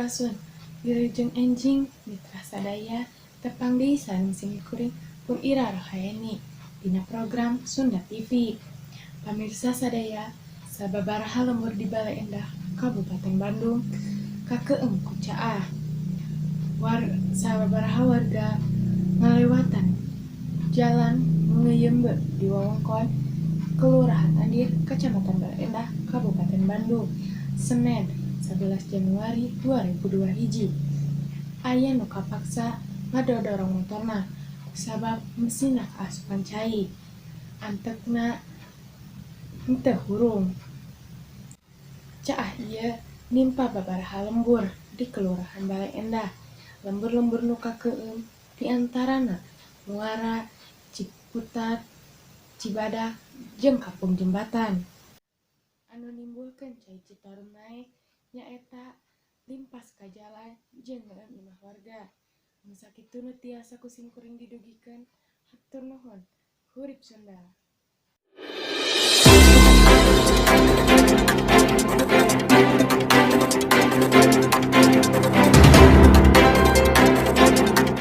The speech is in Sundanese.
Sampurasun, Wilujeng Enjing, Mitra Sadaya, tepang deisan sing kuring pun ira rohayani, dina program Sunda TV. Pamirsa sadaya, sababaraha lembur di Balai Endah, Kabupaten Bandung, kakeung kucaah. Sababaraha warga ngalewatan jalan ngeyembe di wewengkon Kelurahan Andir, Kecamatan Balai Endah, Kabupaten Bandung, Senin 11 Januari 2002 hiji. Aya nu kapaksa ngadodorong motorna kusabab mesinna kaasupan cai. Antekna henteu hurung. Caah ieu nimpa babaraha lembur di Kelurahan Balai Endah. Lembur-lembur nu kakeum diantarana Muara, Ciputat, Cibadak, jeung Kampung Jembatan. Anu nimbulkeun cai Citarum naek nyaeta limpas ka jalan jeung ngeueum imah warga. Nu sakitu nu tiasa kusing kuring didugikeun. Hatur nuhun. Hurip Sunda.